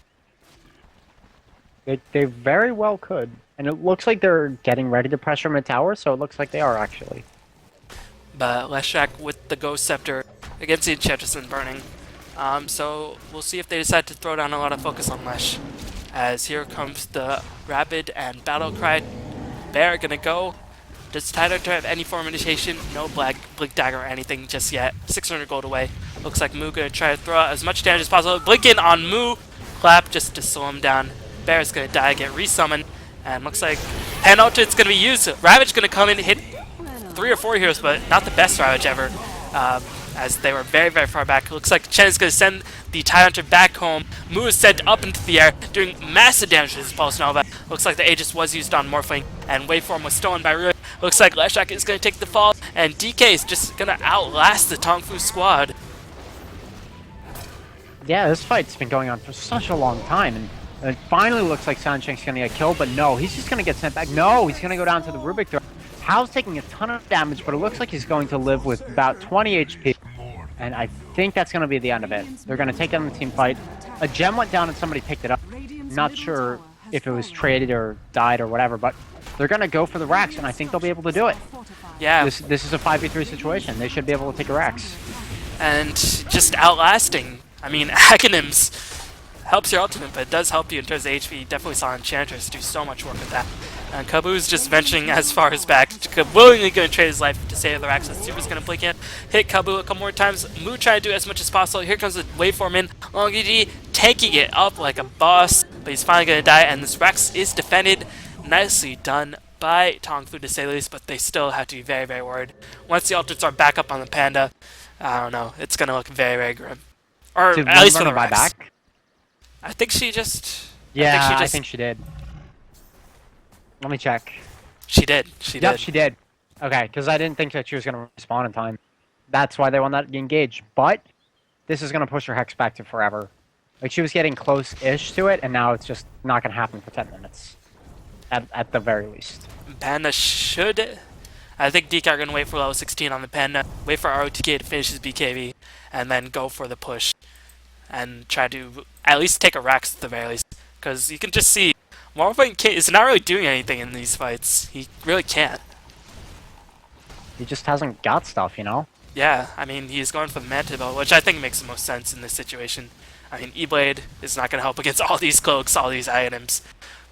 They very well could. And it looks like they're getting ready to pressure mid tower, so it looks like they are actually. But Leshak with the Ghost Scepter against the Enchantress and Burning. So we'll see if they decide to throw down a lot of focus on Lesh. As here comes the Rapid and Battle Cry. They're going to go. Does Tidehunter have any form of initiation? No Blink Dagger or anything just yet. 600 gold away. Looks like Moo gonna try to throw out as much damage as possible. Blink in on Moo. Clap just to slow him down. Bear's gonna die, get resummoned. And looks like Hand Ultimate's gonna be used. Ravage gonna come in, hit 3 or 4 heroes, but not the best Ravage ever. As they were very, very far back. Looks like Chen is gonna send the Tidehunter back home. Moo is sent up into the air, doing massive damage to his Pulse Nova. Looks like the Aegis was used on Morphling, and Waveform was stolen by Ruin. Looks like Leshak is going to take the fall, and DK is just going to outlast the TongFu squad. Yeah, this fight's been going on for such a long time, and it finally looks like Sancheng's going to get killed, but no, he's just going to get sent back. No, he's going to go down to the Rubik throw. Hal's taking a ton of damage, but it looks like he's going to live with about 20 HP, and I think that's going to be the end of it. They're going to take down the team fight. A gem went down and somebody picked it up. Not sure if it was traded or died or whatever, but they're going to go for the Rax, and I think they'll be able to do it. Yeah. This is a 5v3 situation. They should be able to take a Rax. And just outlasting. I mean, Aghanims helps your ultimate, but it does help you in terms of HP. Definitely saw Enchantress do so much work with that. And Kabu's just venturing as far as back, willingly going to trade his life to save the Rax. Super's going to blink in, hit Kabu a couple more times. Moo trying to do as much as possible. Here comes the Waveform in. Long GG taking it up like a boss, but he's finally going to die, and this Rax is defended. Nicely done by TongFu to say the least, but they still have to be very, very worried. Once the ultimates are back up on the Panda, I don't know, it's going to look very, very grim. Or Did at least for the buy Rax. back? I think she just... Yeah, I think she did. Let me check. She did. She Yep, did. she did. Okay, because I didn't think that she was going to respawn in time. That's why they won that engage. But this is going to push her Hex back to forever. Like, she was getting close-ish to it, and now it's just not going to happen for 10 minutes. At the very least. Panda should... I think DK are going to wait for level 16 on the Panda, wait for ROTK to finish his BKB, and then go for the push. And try to at least take a Rax at the very least. Because you can just see, Morphling is not really doing anything in these fights. He really can't. He just hasn't got stuff, you know? Yeah, I mean, he's going for the Manta Belt, which I think makes the most sense in this situation. I mean, E-Blade is not going to help against all these cloaks, all these items.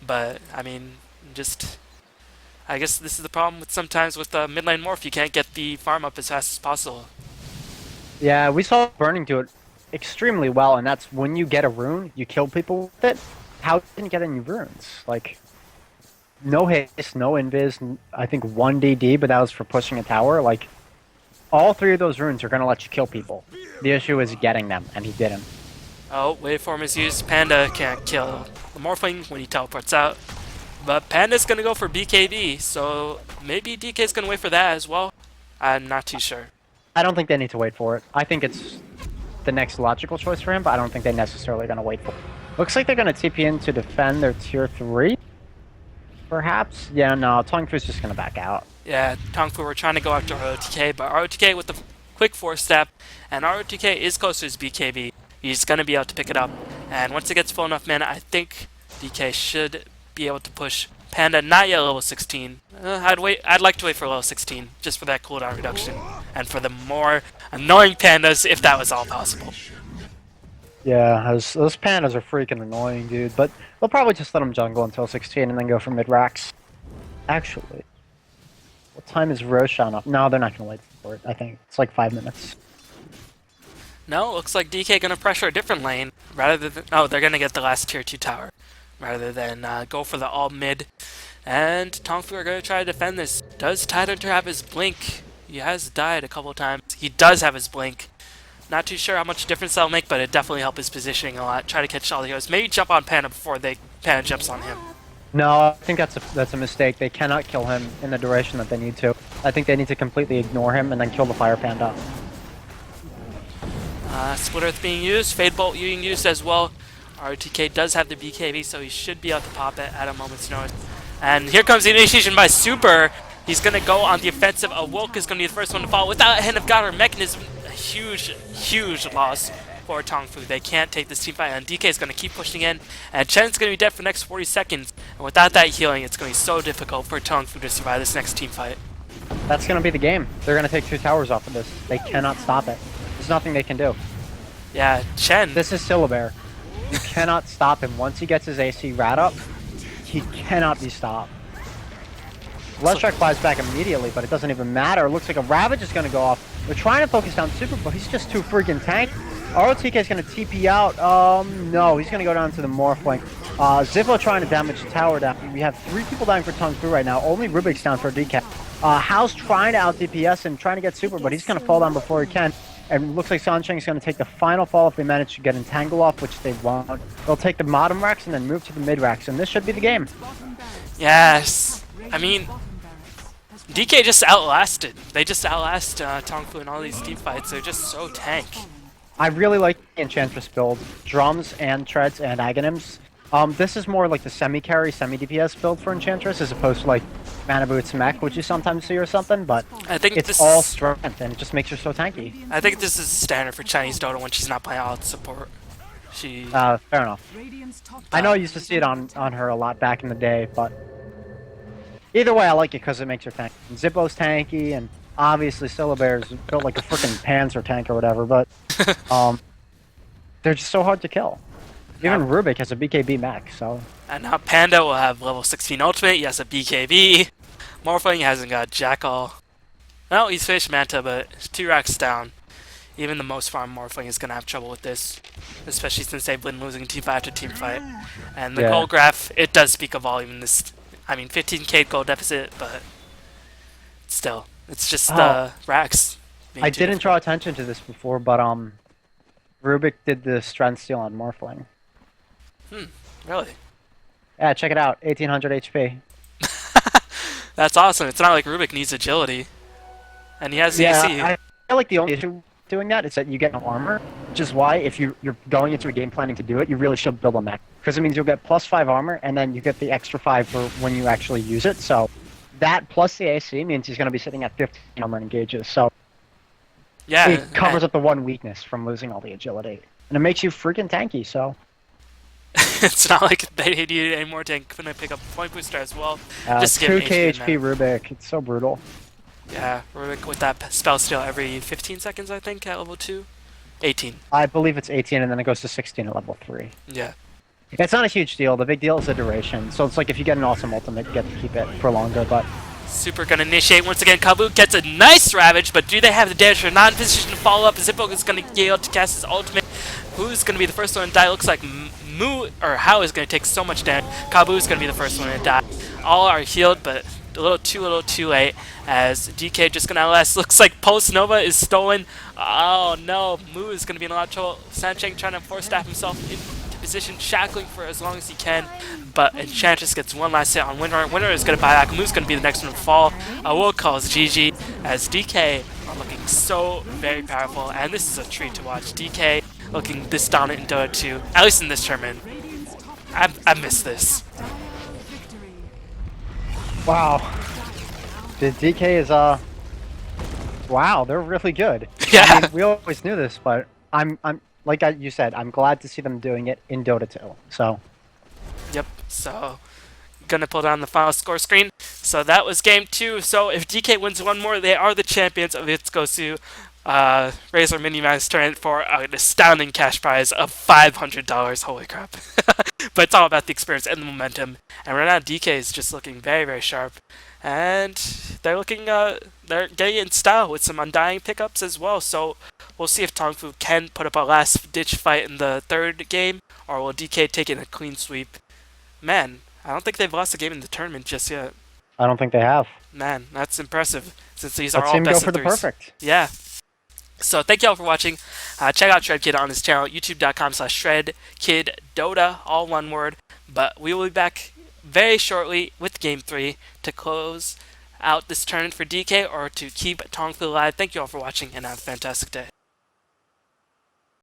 But, I mean, just... I guess this is the problem with sometimes with mid lane Morph. You can't get the farm up as fast as possible. Yeah, we saw Burning do it extremely well, and that's when you get a rune, you kill people with it. How didn't get any runes? Like, no haste, no invis, I think 1 DD, but that was for pushing a tower. Like, all 3 of those runes are going to let you kill people. The issue is getting them, and he didn't. Oh, waveform is used. Panda can't kill the Morphling when he teleports out. But Panda's going to go for BKB, so maybe DK's going to wait for that as well. I'm not too sure. I don't think they need to wait for it. I think it's the next logical choice for him, but I don't think they're necessarily going to wait for it. Looks like they're going to TP in to defend their tier 3. Perhaps? Yeah, no, TongFu's just going to back out. Yeah, TongFu were trying to go after ROTK, but ROTK with the quick 4-step, and ROTK is close to his BKB. He's going to be able to pick it up, and once it gets full enough mana, I think DK should be able to push Panda, not yet level 16. I'd like to wait for level 16, just for that cooldown reduction, and for the more annoying pandas, if that was all possible. Yeah, those pandas are freaking annoying, dude. But they'll probably just let them jungle until 16 and then go for mid-racks. Actually, what time is Roshan up? No, they're not going to wait for it. I think it's like 5 minutes. No, looks like DK gonna pressure a different lane, rather than... Oh, they're gonna get the last tier 2 tower. rather than go for the all mid. And TongFu are going to try to defend this. Does Tidehunter have his blink? He has died a couple times. He does have his blink. Not too sure how much difference that'll make, but it definitely help his positioning a lot. Try to catch all the heroes. Maybe jump on Panda before Panda jumps on him. No, I think that's a mistake. They cannot kill him in the duration that they need to. I think they need to completely ignore him and then kill the Fire Panda. Split Earth being used, Fade Bolt being used as well. RTK does have the BKB, so he should be able to pop it at a moment's notice. And here comes the initiation by Super. He's going to go on the offensive. Wilk is going to be the first one to fall without a Hand of God or Mechanism. A huge, huge loss for TongFu. They can't take this team fight, and DK is going to keep pushing in. And Chen's going to be dead for the next 40 seconds. And without that healing, it's going to be so difficult for TongFu to survive this next team fight. That's going to be the game. They're going to take 2 towers off of this. They cannot stop it. There's nothing they can do. Yeah, Chen. This is Syllabear. You cannot stop him. Once he gets his AC rat up, he cannot be stopped. Leshrac flies back immediately, but it doesn't even matter. It looks like a Ravage is going to go off. They're trying to focus down Super, but he's just too freaking tank. ROTK is going to TP out. No, he's going to go down to the Morphling. Zippo trying to damage the tower down. We have 3 people dying for TongFu right now. Only Rubik's down for a decap. Hao's trying to out DPS and trying to get Super, but he's going to fall down before he can. And it looks like Sancheng is going to take the final fall if they manage to get Entangle off, which they won't. They'll take the bottom racks and then move to the mid racks, and this should be the game. Yes. I mean, DK just outlasted. They just outlast TongFu in all these team fights. They're just so tank. I really like the Enchantress build. Drums and treads and Aghanims. This is more like the semi-carry, semi-DPS build for Enchantress as opposed to like Mana Boots Mech, which you sometimes see or something, but I think it's all strength and it just makes her so tanky. I think this is standard for Chinese Dota when she's not playing alt support. She... fair enough. I know I used to see it on her a lot back in the day, but either way I like it because it makes her tanky. And Zippo's tanky, and obviously Syllabear's built like a freaking Panzer tank or whatever, but they're just so hard to kill. Even Rubik has a BKB mech, so... And now Panda will have level 16 ultimate, he has a BKB. Morphling hasn't got Jackal. No, he's finished Manta, but 2 racks down. Even the most farm Morphling is going to have trouble with this. Especially since they've been losing team fight after team fight. And the gold graph, it does speak a volume in this... I mean, 15k gold deficit, but... Still, it's just the racks. I didn't draw attention to this before, but Rubik did the strength steal on Morphling. Really? Yeah, check it out. 1800 HP. That's awesome. It's not like Rubik needs agility. And he has the AC. I feel like the only issue doing that is that you get no armor, which is why if you're going into a game planning to do it, you really should build a mech. Because it means you'll get +5 armor, and then you get the extra 5 for when you actually use it. So that plus the AC means he's going to be sitting at 15 armor engages. So yeah, it covers up the one weakness from losing all the agility. And it makes you freaking tanky, so... It's not like they needed any more tank. Gonna pick up point booster as well. Just 2k HP Rubik. It's so brutal. Yeah, Rubik with that spell steal every 15 seconds, I think, at level 2. 18. I believe it's 18, and then it goes to 16 at level 3. Yeah. It's not a huge deal. The big deal is the duration. So it's like if you get an awesome ultimate, you get to keep it for longer, but... Super gonna initiate once again. Kabu gets a nice Ravage, but do they have the damage? They're not in position to follow up. Zippo is gonna be able to cast his ultimate. Who's gonna be the first one to die? Looks like Hao is gonna take so much damage. Kabu is gonna be the first one to die. All are healed, but a little too late. As DK just gonna outlast. Looks like Pulse Nova is stolen. Oh no, Mu is gonna be in a lot of trouble. Sancheng trying to force staff himself into position, shackling for as long as he can. But Enchantress gets one last hit on Winter. Winter is gonna buy back. Mu's gonna be the next one to fall. Will calls GG as DK are looking so very powerful, and this is a treat to watch. DK looking this dominant in Dota 2, at least in this tournament. I miss this. Wow. The DK is, wow, they're really good. Yeah. I mean, we always knew this, but I'm like you said, I'm glad to see them doing it in Dota 2, so. Yep, so, gonna pull down the final score screen. So that was game 2, so if DK wins one more, they are the champions of ItsGosu Razer MiniMadness tournament for an astounding cash prize of $500. Holy crap. But it's all about the experience and the momentum. And right now DK is just looking very, very sharp. And they're looking, they're getting in style with some Undying pickups as well. So we'll see if TongFu can put up a last ditch fight in the third game, or will DK take it in a clean sweep. Man, I don't think they've lost a game in the tournament just yet. I don't think they have. Man, that's impressive, since these are Let's all see him go best for of the threes. perfect. Yeah. So thank you all for watching. Check out ShredKid on his channel, youtube.com/ShredKidDota, all one word. But we will be back very shortly with Game 3 to close out this tournament for DK or to keep TongFu alive. Thank you all for watching and have a fantastic day.